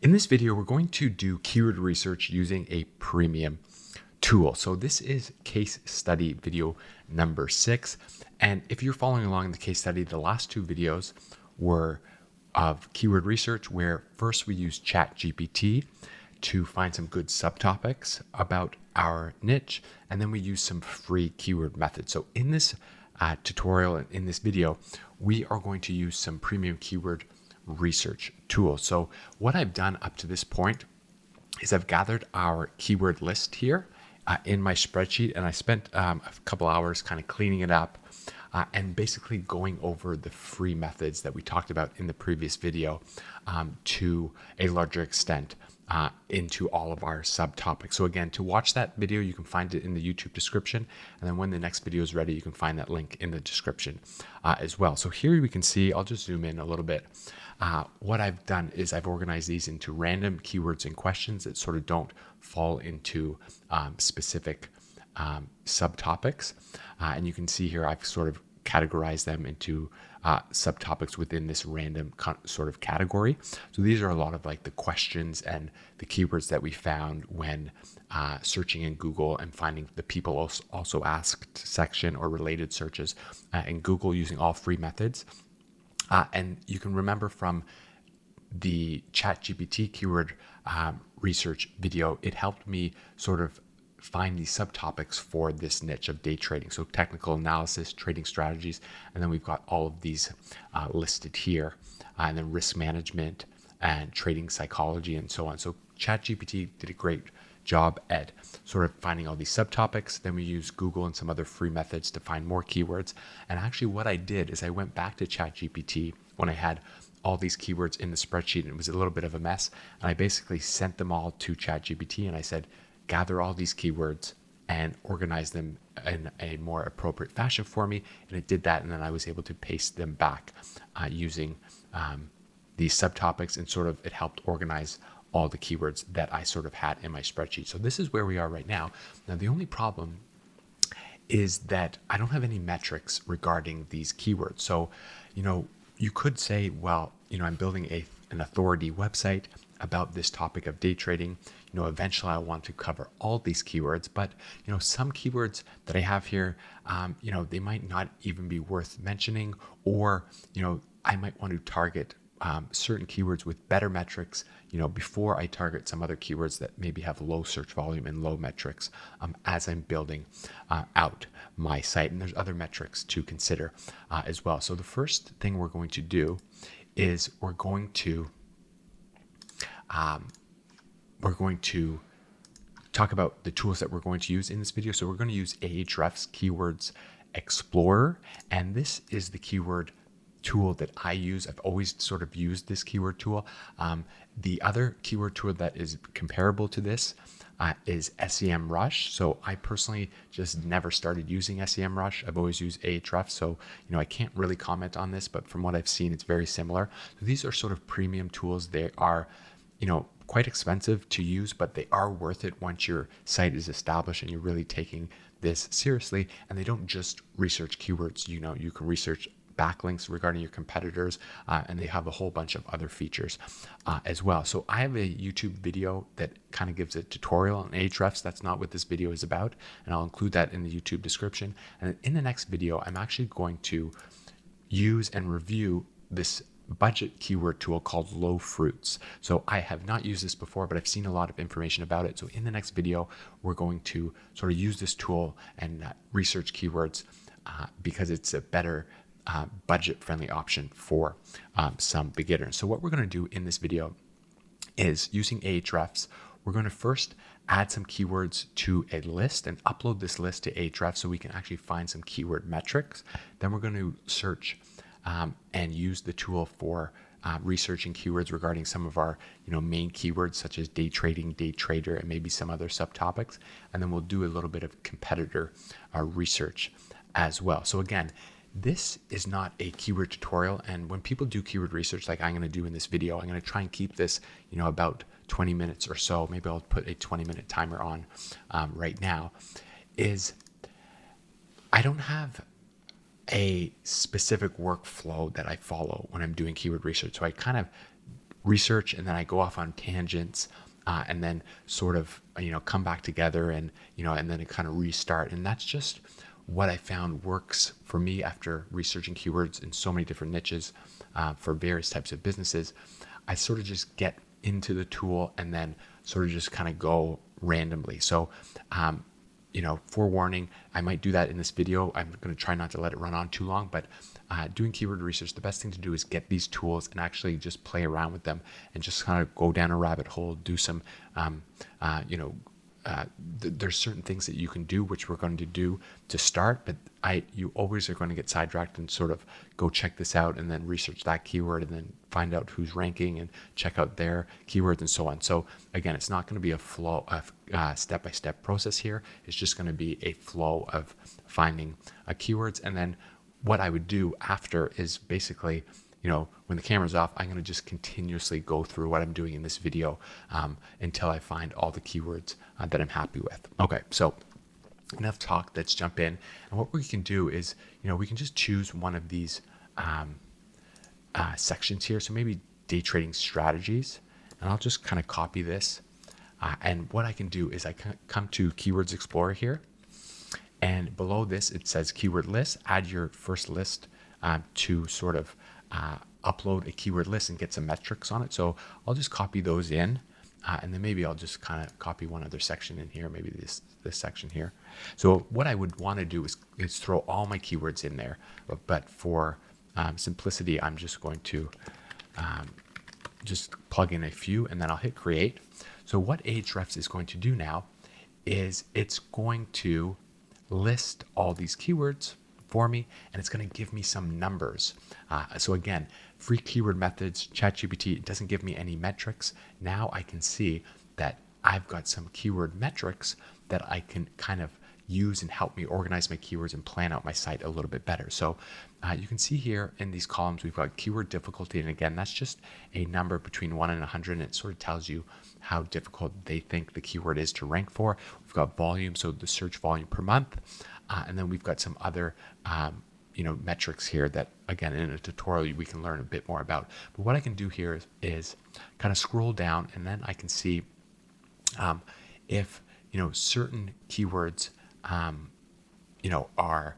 In this video, we're going to do keyword research using a premium tool. So this is case study video number 6. And if you're following along in the case study, the last two videos were of keyword research, where first we used ChatGPT to find some good subtopics about our niche, and then we used some free keyword methods. So in this tutorial and in this video, we are going to use some premium keyword research tools. So what I've done up to this point is I've gathered our keyword list here in my spreadsheet, and I spent a couple hours kind of cleaning it up and basically going over the free methods that we talked about in the previous video to a larger extent into all of our subtopics. So again, to watch that video, you can find it in the YouTube description. And then when the next video is ready, you can find that link in the description as well. So here we can see, I'll just zoom in a little bit. What I've done is I've organized these into random keywords and questions that sort of don't fall into specific subtopics. And you can see here, I've sort of categorized them into subtopics within this random sort of category. So these are a lot of like the questions and the keywords that we found when searching in Google and finding the people also asked section or related searches in Google using all free methods. And you can remember from the ChatGPT keyword research video, it helped me sort of find these subtopics for this niche of day trading. So technical analysis, trading strategies, and then we've got all of these listed here, and then risk management and trading psychology and so on. So ChatGPT did a great job at sort of finding all these subtopics. Then we use Google and some other free methods to find more keywords. And actually what I did is I went back to ChatGPT when I had all these keywords in the spreadsheet and it was a little bit of a mess. And I basically sent them all to ChatGPT and I said, gather all these keywords and organize them in a more appropriate fashion for me. And it did that. And then I was able to paste them back using these subtopics, and sort of it helped organize all the keywords that I sort of had in my spreadsheet. So this is where we are right now. Now, the only problem is that I don't have any metrics regarding these keywords. So, you could say, well, I'm building an authority website about this topic of day trading. Eventually I want to cover all these keywords, but some keywords that I have here, they might not even be worth mentioning, or I might want to target certain keywords with better metrics, before I target some other keywords that maybe have low search volume and low metrics as I'm building out my site. And there's other metrics to consider as well. So the first thing we're going to do is we're going to talk about the tools that we're going to use in this video. So we're going to use Ahrefs Keywords Explorer, and this is the keyword tool that I use. I've always sort of used this keyword tool. The other keyword tool that is comparable to this is SEMrush. So I personally just never started using SEMrush. I've always used Ahrefs. So, I can't really comment on this, but from what I've seen, it's very similar. So these are sort of premium tools. They are, quite expensive to use, but they are worth it once your site is established and you're really taking this seriously. And they don't just research keywords. You can research backlinks regarding your competitors, and they have a whole bunch of other features as well. So I have a YouTube video that kind of gives a tutorial on Ahrefs. That's not what this video is about, and I'll include that in the YouTube description. And in the next video, I'm actually going to use and review this budget keyword tool called Low Fruits. So I have not used this before, but I've seen a lot of information about it. So in the next video, we're going to sort of use this tool and research keywords because it's a better budget-friendly option for some beginners. So what we're going to do in this video is, using Ahrefs, we're going to first add some keywords to a list and upload this list to Ahrefs so we can actually find some keyword metrics. Then we're going to search and use the tool for researching keywords regarding some of our main keywords, such as day trading, day trader, and maybe some other subtopics. And then we'll do a little bit of competitor research as well. So again, this is not a keyword tutorial, and when people do keyword research like I'm going to do in this video, I'm going to try and keep this about 20 minutes or so. Maybe I'll put a 20-minute timer on right now. I don't have a specific workflow that I follow when I'm doing keyword research. So I kind of research, and then I go off on tangents, and then sort of, come back together, and, and then it kind of restart. And that's just what I found works for me after researching keywords in so many different niches for various types of businesses. I sort of just get into the tool and then sort of just kind of go randomly. So, forewarning, I might do that in this video. I'm going to try not to let it run on too long, but doing keyword research, the best thing to do is get these tools and actually just play around with them and just kind of go down a rabbit hole, do some, there's certain things that you can do, which we're going to do to start, but you always are going to get sidetracked and sort of go check this out and then research that keyword and then find out who's ranking and check out their keywords and so on. So again, it's not going to be a flow of step-by-step process here. It's just going to be a flow of finding keywords. And then what I would do after is basically, when the camera's off, I'm going to just continuously go through what I'm doing in this video until I find all the keywords that I'm happy with. Okay, so enough talk, let's jump in. And what we can do is, we can just choose one of these sections here. So maybe day trading strategies, and I'll just kind of copy this. And what I can do is I can come to Keywords Explorer here, and below this, it says keyword list. Add your first list to sort of upload a keyword list and get some metrics on it. So I'll just copy those in, and then maybe I'll just kind of copy one other section in here, maybe this section here. So what I would want to do is throw all my keywords in there, but for simplicity, I'm just going to just plug in a few, and then I'll hit create. So what Ahrefs is going to do now is it's going to list all these keywords for me, and it's going to give me some numbers. So again, free keyword methods, ChatGPT, it doesn't give me any metrics. Now I can see that I've got some keyword metrics that I can kind of use and help me organize my keywords and plan out my site a little bit better. So you can see here in these columns, we've got keyword difficulty. And again, that's just a number between 1 and 100. And it sort of tells you how difficult they think the keyword is to rank for. We've got volume, so the search volume per month. And then we've got some other, metrics here that, again, in a tutorial, we can learn a bit more about. But what I can do here is kind of scroll down, and then I can see if, certain keywords, are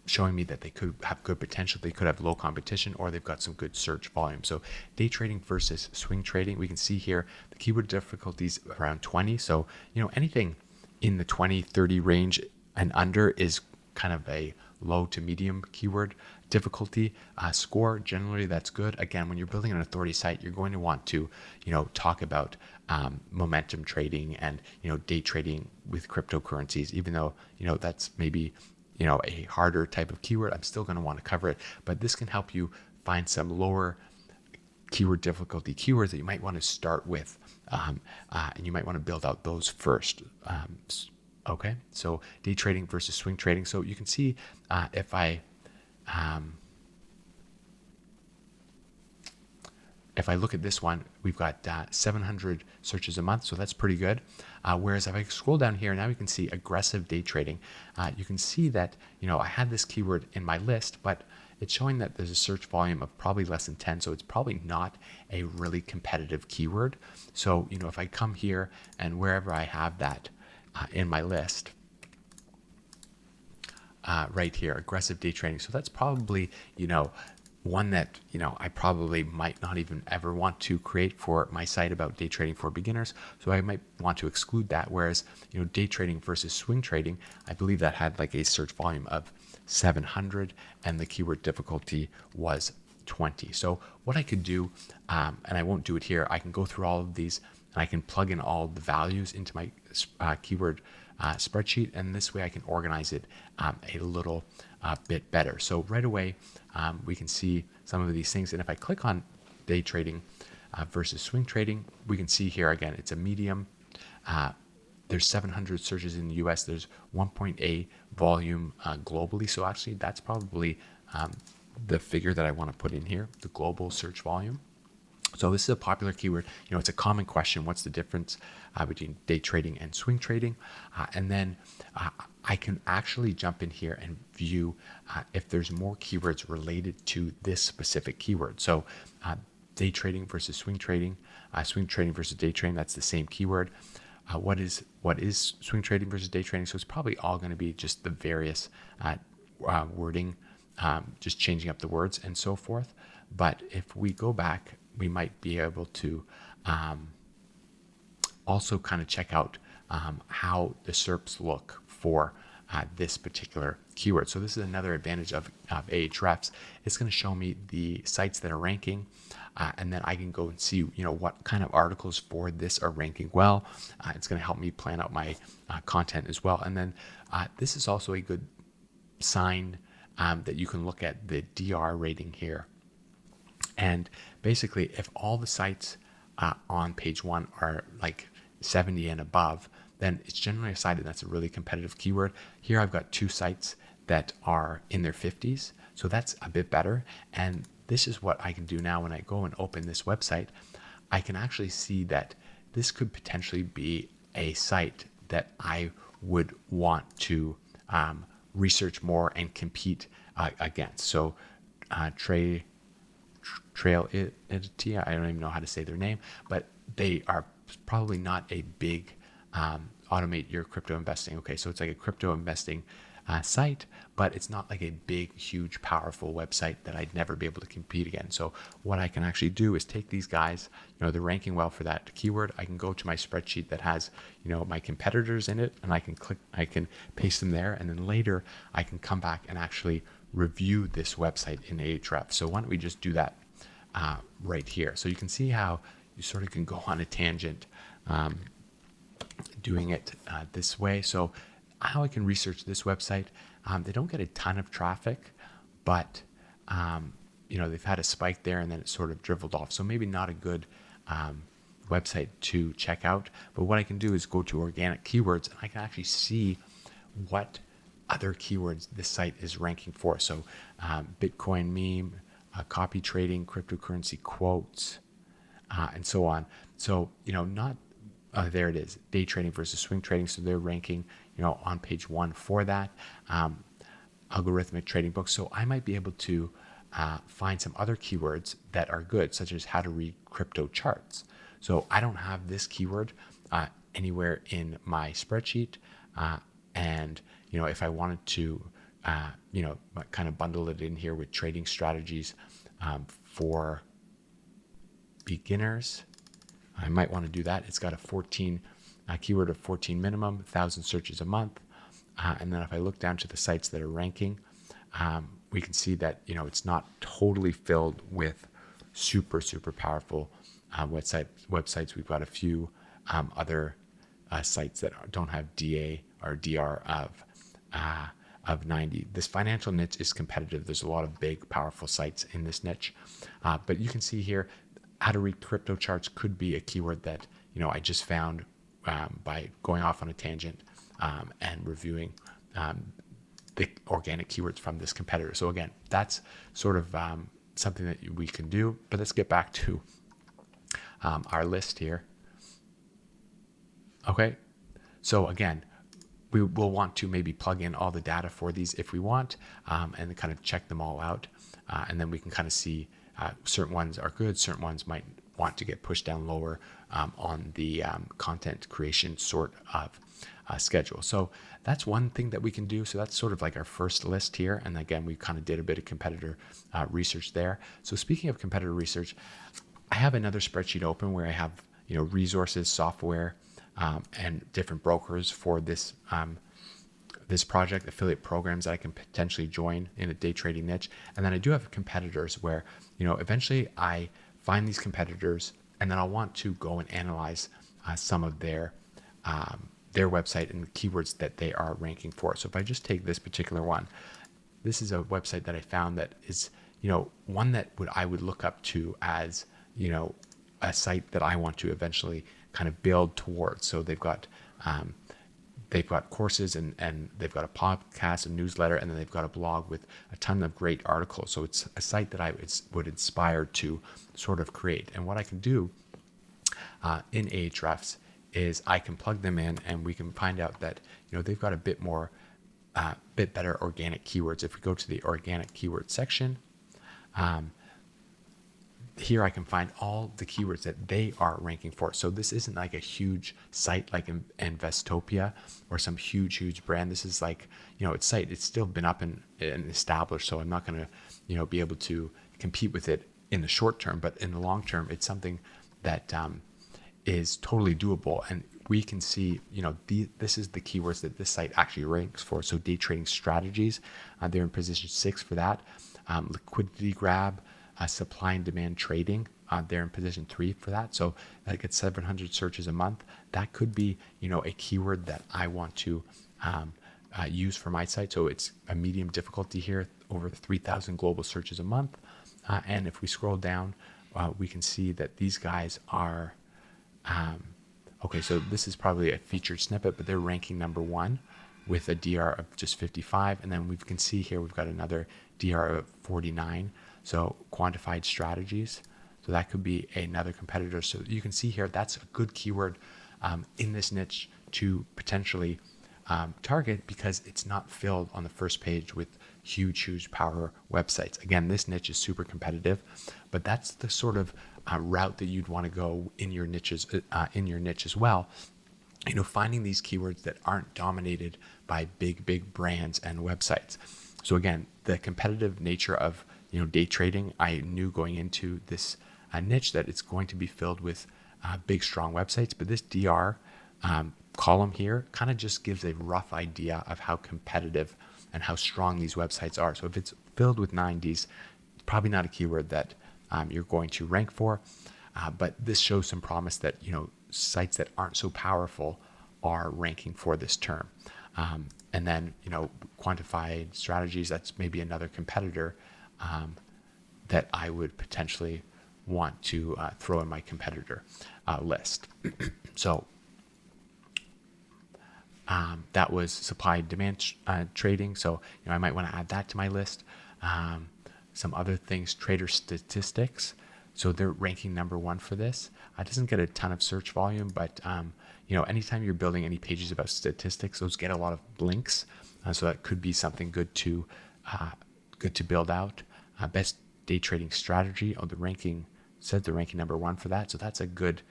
showing me that they could have good potential, they could have low competition, or they've got some good search volume. So day trading versus swing trading, we can see here the keyword difficulties around 20. So, anything in the 20, 30 range and under is kind of a low to medium keyword difficulty score. Generally, that's good. Again, when you're building an authority site, you're going to want to, talk about momentum trading and, day trading with cryptocurrencies, even though, that's maybe, a harder type of keyword. I'm still going to want to cover it, but this can help you find some lower keyword difficulty keywords that you might want to start with, and you might want to build out those first. Okay, so day trading versus swing trading. So you can see if I look at this one, we've got 700 searches a month, so that's pretty good. Whereas if I scroll down here, now we can see aggressive day trading. You can see that, I had this keyword in my list, but it's showing that there's a search volume of probably less than 10, so it's probably not a really competitive keyword. So, if I come here and wherever I have that in my list, right here, aggressive day trading. So that's probably, one that, I probably might not even ever want to create for my site about day trading for beginners. So I might want to exclude that. Whereas, day trading versus swing trading, I believe that had like a search volume of 700 and the keyword difficulty was 20. So what I could do, and I won't do it here, I can go through all of these and I can plug in all the values into my keyword spreadsheet, and this way I can organize it a little bit better. So right away, we can see some of these things. And if I click on day trading versus swing trading, we can see here again, it's a medium. There's 700 searches in the US. There's 1.8 volume globally. So actually, that's probably the figure that I want to put in here, the global search volume. So this is a popular keyword. It's a common question. What's the difference between day trading and swing trading? And then I can actually jump in here and view if there's more keywords related to this specific keyword. So day trading versus swing trading, swing trading versus day trading. That's the same keyword. What is swing trading versus day trading? So it's probably all going to be just the various wording, just changing up the words and so forth. But if we go back, we might be able to also kind of check out how the SERPs look for this particular keyword. So this is another advantage of Ahrefs. It's going to show me the sites that are ranking, and then I can go and see, what kind of articles for this are ranking well. It's going to help me plan out my content as well. And then this is also a good sign that you can look at the DR rating here. And basically, if all the sites on page one are like 70 and above, then it's generally a site that's a really competitive keyword. Here I've got 2 sites that are in their 50s, so that's a bit better. And this is what I can do now when I go and open this website. I can actually see that this could potentially be a site that I would want to research more and compete against. So Traility, I don't even know how to say their name, but they are probably not a big automate your crypto investing. Okay, so it's like a crypto investing site, but it's not like a big, huge, powerful website that I'd never be able to compete against. So what I can actually do is take these guys, they're ranking well for that keyword. I can go to my spreadsheet that has, my competitors in it, and I can paste them there. And then later I can come back and actually review this website in Ahrefs. So why don't we just do that right here? So you can see how you sort of can go on a tangent doing it this way. So how I can research this website, they don't get a ton of traffic, but they've had a spike there and then it sort of dribbled off. So maybe not a good website to check out. But what I can do is go to organic keywords, and I can actually see what other keywords this site is ranking for. So Bitcoin meme, copy trading, cryptocurrency quotes, and so on. So, not, there it is, day trading versus swing trading. So they're ranking, on page 1 for that. Algorithmic trading books. So I might be able to find some other keywords that are good, such as how to read crypto charts. So I don't have this keyword anywhere in my spreadsheet. And, if I wanted to, kind of bundle it in here with trading strategies for beginners, I might want to do that. It's got a keyword of 14 minimum, 1,000 searches a month. And then if I look down to the sites that are ranking, we can see that, it's not totally filled with super, super powerful websites. We've got a few other sites that don't have DA or DR of 90. This financial niche is competitive. There's a lot of big, powerful sites in this niche. But you can see here, how to read crypto charts could be a keyword that, I just found by going off on a tangent and reviewing the organic keywords from this competitor. So again, that's sort of something that we can do. But let's get back to our list here. Okay, so again, we will want to maybe plug in all the data for these if we want, and kind of check them all out. And then we can kind of see certain ones are good, certain ones might want to get pushed down lower on the content creation sort of schedule. So that's one thing that we can do. So that's sort of like our first list here. And again, we kind of did a bit of competitor research there. So speaking of competitor research, I have another spreadsheet open where I have, resources, software, and different brokers for this this project, affiliate programs that I can potentially join in a day trading niche. And then I do have competitors where, eventually I find these competitors and then I'll want to go and analyze some of their website and the keywords that they are ranking for. So if I just take this particular one, this is a website that I found that is, one that I would look up to as, a site that I want to eventually kind of build towards. So they've got courses and they've got a podcast, a newsletter, and then they've got a blog with a ton of great articles. So it's a site that I would inspire to sort of create. And what I can do in Ahrefs is I can plug them in and we can find out that, they've got a bit better organic keywords. If we go to the organic keyword section, here I can find all the keywords that they are ranking for. So this isn't like a huge site like Investopia or some huge brand. This is like, its site, it's still been up and established. So I'm not going to, be able to compete with it in the short term, but in the long term, it's something that is totally doable. And we can see, this is the keywords that this site actually ranks for. So day trading strategies, they're in position 6 for that. Liquidity grab, supply and demand trading, they're in position 3 for that. So that gets 700 searches a month. That could be, a keyword that I want to use for my site. So it's a medium difficulty here, over 3,000 global searches a month. And if we scroll down, we can see that these guys are, okay, so this is probably a featured snippet, but they're ranking number 1 with a DR of just 55. And then we can see here, we've got another DR of 49. So quantified strategies. So that could be another competitor. So you can see here, that's a good keyword in this niche to potentially target, because it's not filled on the first page with huge power websites. Again, this niche is super competitive, but that's the sort of route that you'd want to go in your niches, in your niche as well. Finding these keywords that aren't dominated by big brands and websites. So again, the competitive nature of day trading, I knew going into this niche that it's going to be filled with big, strong websites. But this DR column here kind of just gives a rough idea of how competitive and how strong these websites are. So if it's filled with 90s, it's probably not a keyword that you're going to rank for. But this shows some promise that, sites that aren't so powerful are ranking for this term. And then, quantified strategies, that's maybe another competitor that I would potentially want to throw in my competitor list. So that was supply demand trading. So I might want to add that to my list. Some other things, trader statistics. So they're ranking number 1 for this. It doesn't get a ton of search volume, but anytime you're building any pages about statistics, those get a lot of links. So that could be something good to build out. Best day trading strategy. Oh, the ranking says the ranking number 1 for that. So that's a good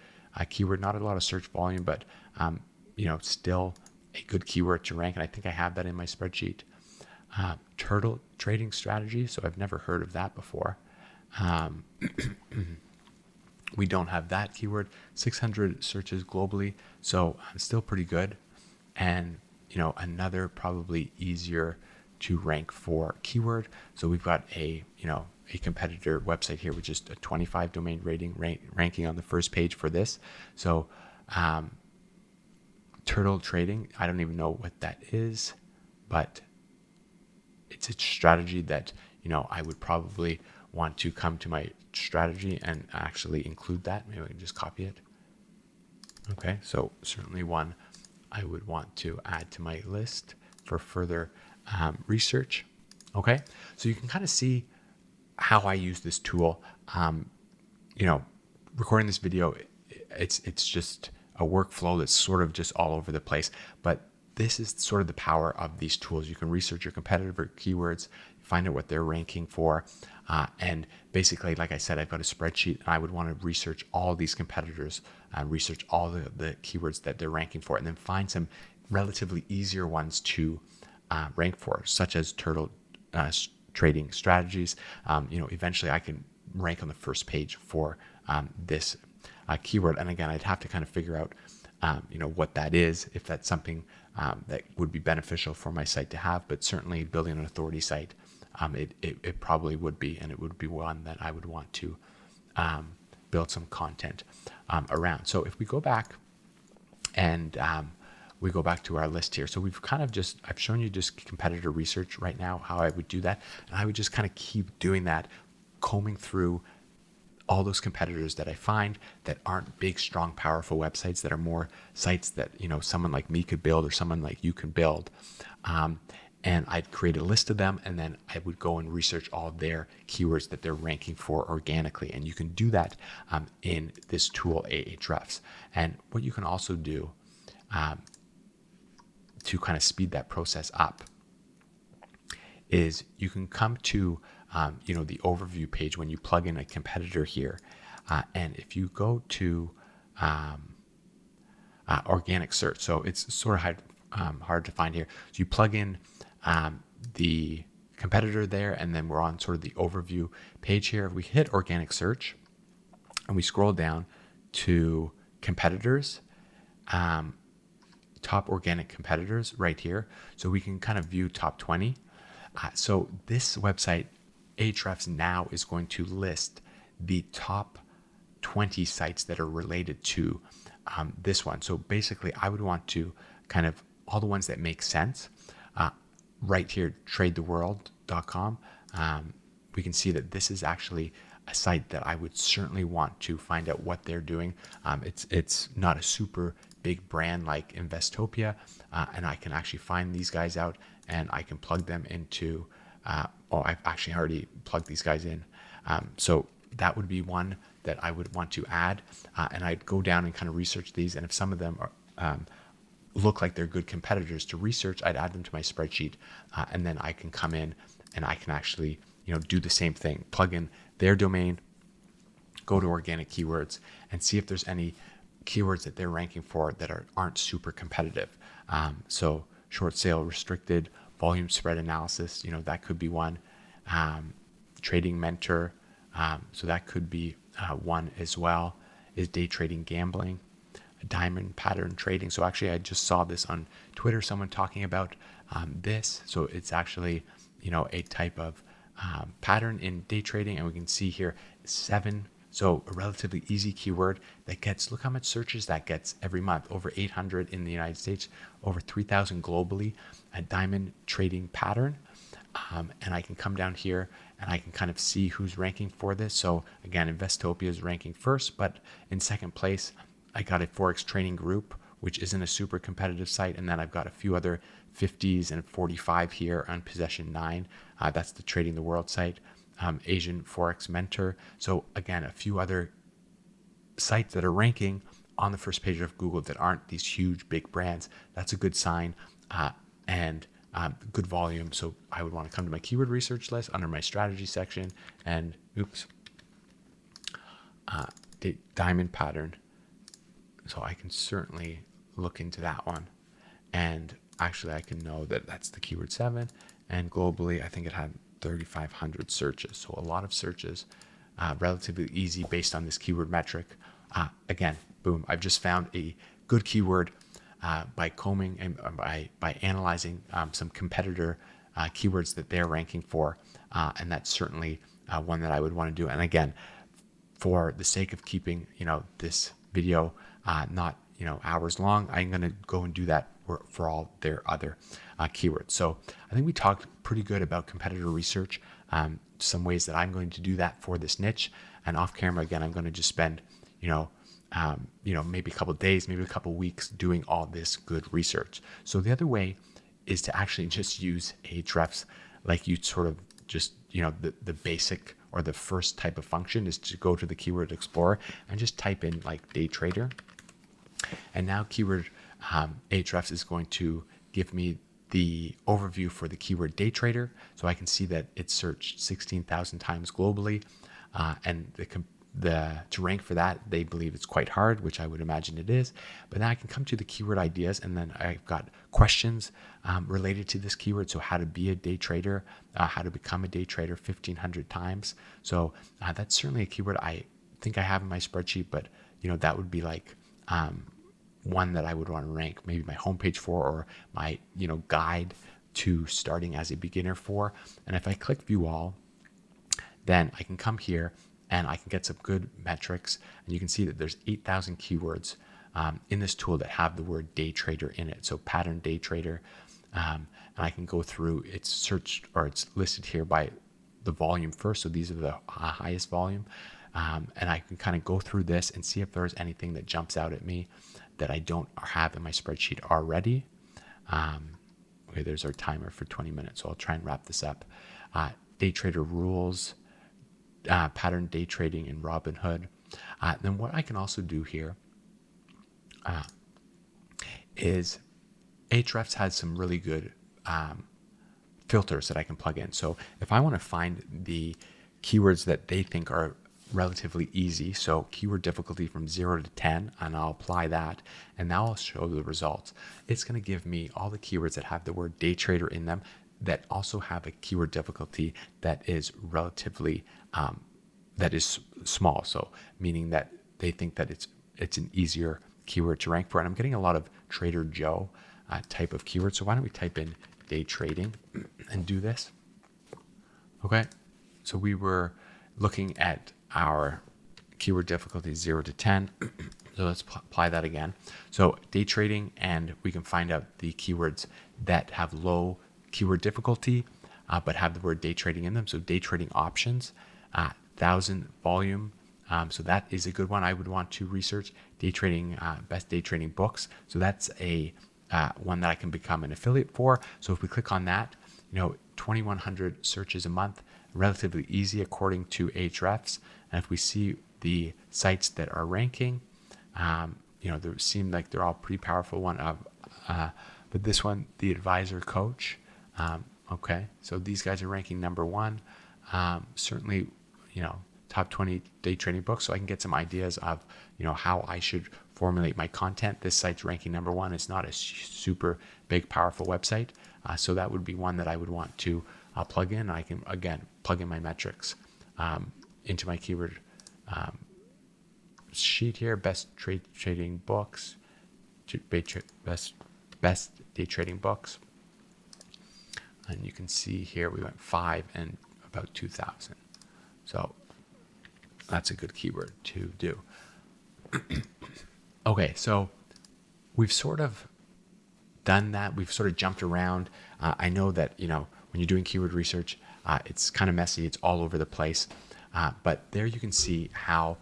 keyword. Not a lot of search volume, but still a good keyword to rank. And I think I have that in my spreadsheet. Turtle trading strategy. So I've never heard of that before. We don't have that keyword. 600 searches globally. So still pretty good. And another probably easier to rank for keyword. So we've got a competitor website here with just a 25 domain rating ranking on the first page for this. So turtle trading, I don't even know what that is, but it's a strategy that I would probably want to come to my strategy and actually include that. Maybe I can just copy it. Okay, so certainly one I would want to add to my list for further research. Okay, so you can kind of see how I use this tool. Recording this video, it's just a workflow that's sort of just all over the place, but this is sort of the power of these tools. You can research your competitor keywords, find out what they're ranking for, and basically, like I said, I've got a spreadsheet, and I would want to research all these competitors, research all the keywords that they're ranking for, and then find some relatively easier ones to rank for, such as turtle trading strategies. Eventually I can rank on the first page for this keyword. And again, I'd have to kind of figure out, what that is, if that's something that would be beneficial for my site to have. But certainly building an authority site, it probably would be, and it would be one that I would want to build some content around. So if we go back and we go back to our list here. So we've kind of I've shown you just competitor research right now, how I would do that. And I would just kind of keep doing that, combing through all those competitors that I find that aren't big, strong, powerful websites, that are more sites that, someone like me could build or someone like you can build. And I'd create a list of them, and then I would go and research all their keywords that they're ranking for organically. And you can do that in this tool, Ahrefs. And what you can also do to kind of speed that process up is you can come to the overview page when you plug in a competitor here. And if you go to organic search, so it's sort of hard to find here. So you plug in the competitor there, and then we're on sort of the overview page here. If we hit organic search and we scroll down to competitors, top organic competitors right here. So we can kind of view top 20. So this website, Ahrefs Now, is going to list the top 20 sites that are related to this one. So basically, I would want to kind of all the ones that make sense. Right here, tradetheworld.com. We can see that this is actually a site that I would certainly want to find out what they're doing. It's not a super big brand like Investopia, and I can actually find these guys out and I can plug them into, I've actually already plugged these guys in. So that would be one that I would want to add, and I'd go down and kind of research these, and if some of them are, look like they're good competitors to research, I'd add them to my spreadsheet, and then I can come in and I can actually do the same thing, plug in their domain, go to organic keywords, and see if there's any keywords that they're ranking for that aren't super competitive. So short sale restricted, volume spread analysis, that could be one. Trading mentor, so that could be one as well. Is day trading gambling, diamond pattern trading. So actually I just saw this on Twitter, someone talking about this. So it's actually a type of pattern in day trading, and we can see here 7. So a relatively easy keyword that gets, look how much searches that gets every month, over 800 in the United States, over 3,000 globally, a diamond trading pattern. And I can come down here and I can kind of see who's ranking for this. So again, Investopia is ranking first, but in second place, I got a Forex Training Group, which isn't a super competitive site. And then I've got a few other 50s and 45 here on Possession 9. That's the Trading the World site. Asian Forex Mentor. So again, a few other sites that are ranking on the first page of Google that aren't these huge big brands. That's a good sign, and good volume. So I would want to come to my keyword research list under my strategy section and diamond pattern. So I can certainly look into that one, and actually I can know that that's the keyword 7, and globally I think it had 3,500 searches. So a lot of searches, relatively easy based on this keyword metric. Again, boom, I've just found a good keyword by combing and by analyzing some competitor keywords that they're ranking for. And that's certainly one that I would want to do. And again, for the sake of keeping, this video not, hours long, I'm going to go and do that for all their other keywords. So I think we talked pretty good about competitor research, some ways that I'm going to do that for this niche. And off camera, again, I'm going to just spend, maybe a couple of days, maybe a couple of weeks doing all this good research. So the other way is to actually just use Ahrefs, like you sort of just, the basic or the first type of function is to go to the Keyword Explorer and just type in like day trader. And now keyword Ahrefs is going to give me the overview for the keyword day trader. So I can see that it's searched 16,000 times globally, and to rank for that, they believe it's quite hard, which I would imagine it is. But then I can come to the keyword ideas, and then I've got questions related to this keyword. So how to be a day trader, how to become a day trader 1,500 times. So that's certainly a keyword I think I have in my spreadsheet, but that would be like one that I would want to rank, maybe my homepage for, or my guide to starting as a beginner for. And if I click view all, then I can come here and I can get some good metrics, and you can see that there's 8,000 keywords in this tool that have the word day trader in it. So pattern day trader, and I can go through, it's searched, or it's listed here by the volume first. So these are the highest volume. And I can kind of go through this and see if there's anything that jumps out at me that I don't have in my spreadsheet already. Okay, there's our timer for 20 minutes. So I'll try and wrap this up. Day trader rules, pattern day trading in Robinhood. Then what I can also do here is Ahrefs has some really good filters that I can plug in. So if I want to find the keywords that they think are relatively easy, so keyword difficulty from 0 to 10, and I'll apply that, and now I'll show the results. It's going to give me all the keywords that have the word day trader in them that also have a keyword difficulty that is relatively that is small, so meaning that they think that it's an easier keyword to rank for. And I'm getting a lot of Trader Joe type of keywords. So why don't we type in day trading and do this? Okay, so we were looking at our keyword difficulty 0 to 10. So let's apply that again. So day trading, and we can find out the keywords that have low keyword difficulty but have the word day trading in them. So day trading options, 1,000 volume. So that is a good one I would want to research. Day trading, best day trading books. So that's a one that I can become an affiliate for. So if we click on that, 2,100 searches a month, relatively easy according to Ahrefs. And if we see the sites that are ranking, they seem like they're all pretty powerful one. But this one, the Advisor Coach. Okay, so these guys are ranking number 1. Certainly, top 20 day trading books, so I can get some ideas of how I should formulate my content. This site's ranking number 1. It's not a super big powerful website, so that would be one that I would want to plug in. I can again plug in my metrics into my keyword sheet here. Best trading books, best day trading books, and you can see here we went 5 and about 2,000. So that's a good keyword to do. Okay, so we've sort of done that. We've sort of jumped around. I know that, when you're doing keyword research, it's kind of messy. It's all over the place. But there you can see how,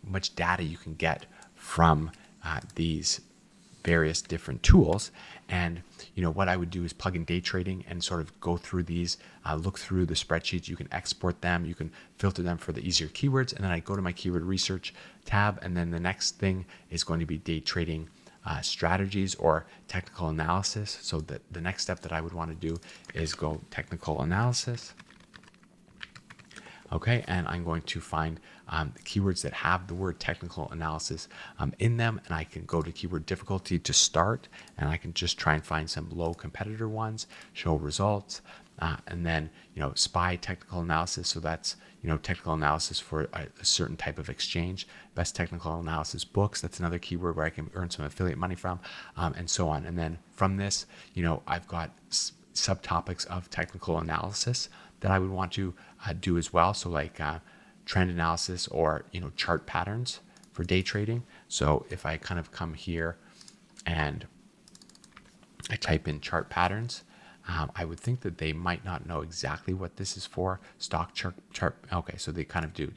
much data you can get from these various different tools. And what I would do is plug in day trading and sort of go through these, look through the spreadsheets. You can export them, you can filter them for the easier keywords, and then I go to my keyword research tab, and then the next thing is going to be day trading strategies or technical analysis. So the next step that I would want to do is go technical analysis. Okay, and I'm going to find the keywords that have the word technical analysis in them, and I can go to keyword difficulty to start, and I can just try and find some low competitor ones, show results, and then SPY technical analysis. So that's technical analysis for a certain type of exchange. Best technical analysis books. That's another keyword where I can earn some affiliate money from, and so on. And then from this, I've got subtopics of technical analysis that I would want to do as well. So like trend analysis or chart patterns for day trading. So if I kind of come here and I type in chart patterns, I would think that they might not know exactly what this is for. Stock chart. Okay, so they kind of do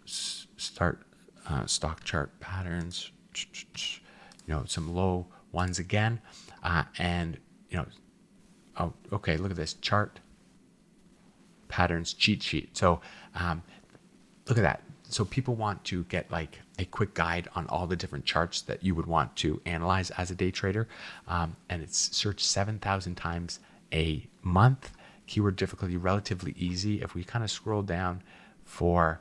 start stock chart patterns. Some low ones again, and oh, okay, look at this chart patterns cheat sheet. So look at that. So people want to get like a quick guide on all the different charts that you would want to analyze as a day trader. And it's searched 7,000 times a month. Keyword difficulty relatively easy. If we kind of scroll down for,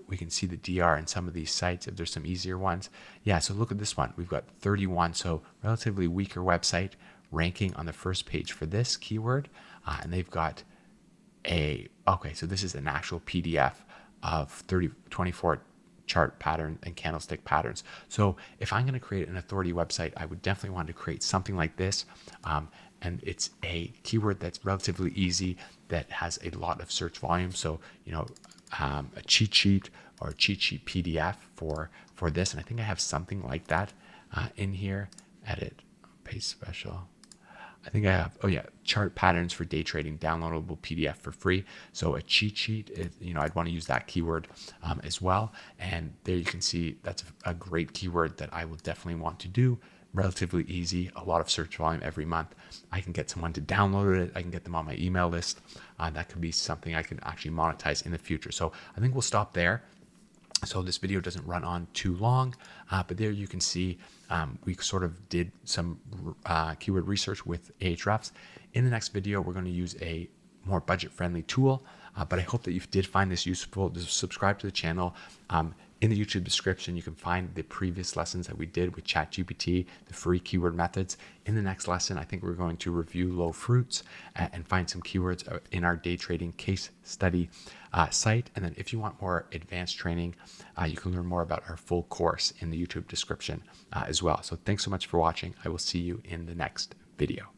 we can see the DR in some of these sites if there's some easier ones. Yeah, so look at this one. We've got 31, so relatively weaker website ranking on the first page for this keyword. And they've got okay, so this is an actual PDF of 24 chart pattern and candlestick patterns. So if I'm going to create an authority website, I would definitely want to create something like this. And it's a keyword that's relatively easy, that has a lot of search volume. So, a cheat sheet or a cheat sheet PDF for this. And I think I have something like that in here. Edit, paste special. I think I have, chart patterns for day trading, downloadable PDF for free. So a cheat sheet, I'd want to use that keyword as well. And there you can see that's a great keyword that I will definitely want to do. Relatively easy, a lot of search volume every month. I can get someone to download it. I can get them on my email list. That could be something I can actually monetize in the future. So I think we'll stop there. So this video doesn't run on too long, but there you can see we sort of did some keyword research with Ahrefs. In the next video, we're going to use a more budget-friendly tool, but I hope that you did find this useful. Just subscribe to the channel. In the YouTube description, you can find the previous lessons that we did with ChatGPT, the free keyword methods. In the next lesson, I think we're going to review low fruits and find some keywords in our day trading case study site. And then if you want more advanced training, you can learn more about our full course in the YouTube description as well. So thanks so much for watching. I will see you in the next video.